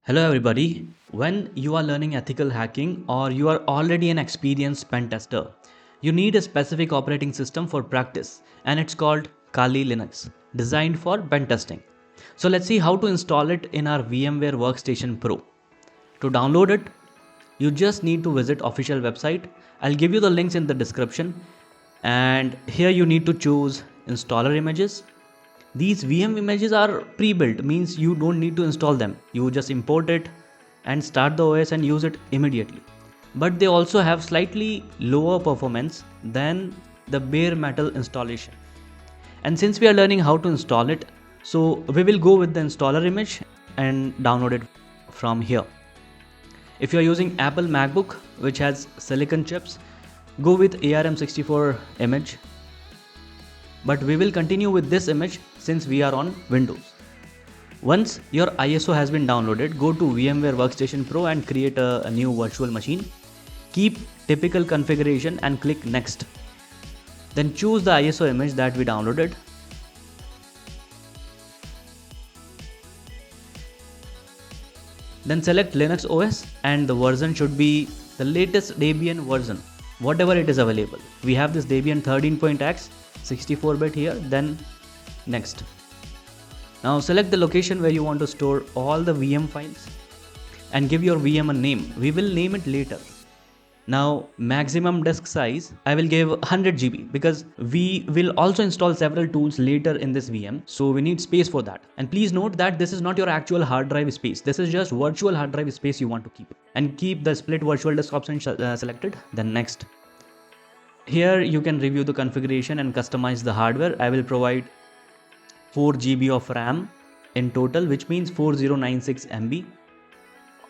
Hello everybody. When you are learning ethical hacking or you are already an experienced pen tester, you need a specific operating system for practice and it's called Kali Linux, designed for pen testing. So let's see how to install it in our VMware Workstation Pro. To download it, you just need to visit official website. I'll give you the links in the description, and here you need to choose installer images. These VM images are pre-built, means you don't need to install them. You just import it and start the OS and use it immediately. But they also have slightly lower performance than the bare metal installation. And since we are learning how to install it, so we will go with the installer image and download it from here. If you are using Apple MacBook which has silicon chips, go with ARM64 image. But we will continue with this image since we are on Windows. Once your ISO has been downloaded, go to VMware Workstation Pro and create a new virtual machine. Keep typical configuration and click Next. Then choose the ISO image that we downloaded. Then select Linux OS and the version should be the latest Debian version, whatever it is available. We have this Debian 13.x 64-bit here, then Next. Now select the location where you want to store all the VM files and give your VM a name. We will name it later. Now maximum disk size, I will give 100 GB because we will also install several tools later in this VM. So we need space for that. And please note that this is not your actual hard drive space. This is just virtual hard drive space you want to keep. And keep the split virtual disk option selected, then Next. Here you can review the configuration and customize the hardware. I will provide 4 GB of RAM in total, which means 4096 MB.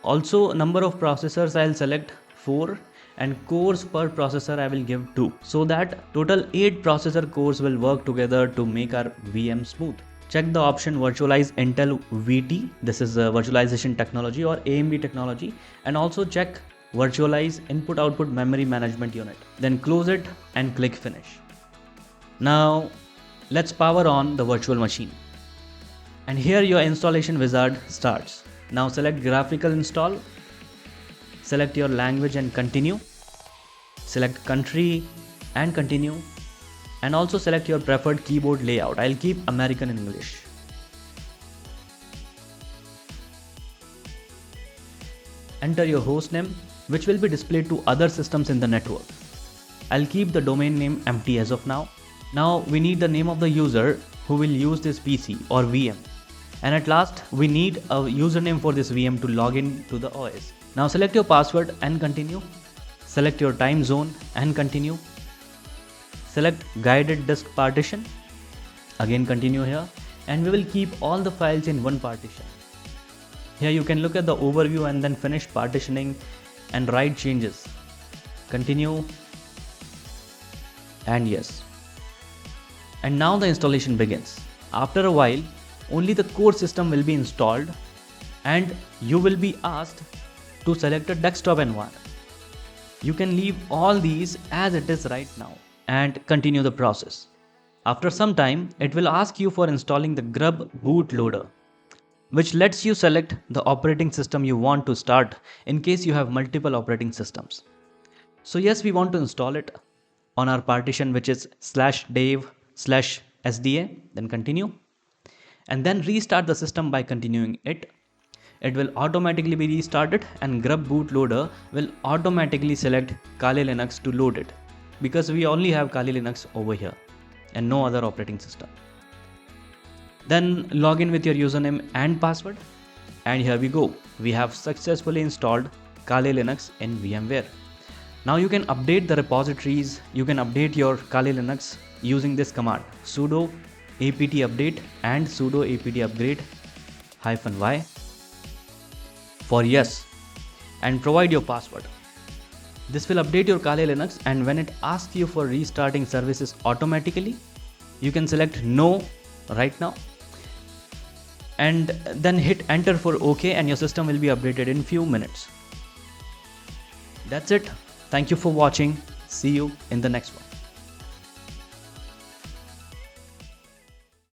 Also number of processors I'll select 4 and cores per processor I will give 2, so that total 8 processor cores will work together to make our VM smooth. Check the option virtualize Intel VT. This is a virtualization technology or AMD technology, and also check virtualize input output memory management unit. Then close it and click finish. Now let's power on the virtual machine. And here your installation wizard starts. Now select graphical install. Select your language and continue. Select country and continue. And also select your preferred keyboard layout. I'll keep American English. Enter your host name, which will be displayed to other systems in the network. I'll keep the domain name empty as of now. Now we need the name of the user who will use this PC or VM. And at last we need a username for this VM to log in to the OS. Now select your password and continue. Select your time zone and continue. Select guided disk partition. Again continue here, and we will keep all the files in one partition. Here you can look at the overview and then finish partitioning and write changes. Continue, and yes. And now the installation begins. After a while, only the core system will be installed and you will be asked to select a desktop environment. You can leave all these as it is right now and continue the process. After some time, it will ask you for installing the grub bootloader, which lets you select the operating system you want to start in case you have multiple operating systems. So yes, we want to install it on our partition, which is /dev/sda, then continue, and then restart the system by continuing it. It will automatically be restarted and grub bootloader will automatically select Kali Linux to load it, because we only have Kali Linux over here and no other operating system. Then log in with your username and password, and here we go. We have successfully installed Kali Linux in VMware. Now you can update the repositories. You can update your Kali Linux using this command sudo apt update and sudo apt upgrade -y for yes, and provide your password. This will update your Kali Linux, and when it asks you for restarting services automatically, you can select no right now and then hit enter for OK, and your system will be updated in few minutes. That's it. Thank you for watching. See you in the next one.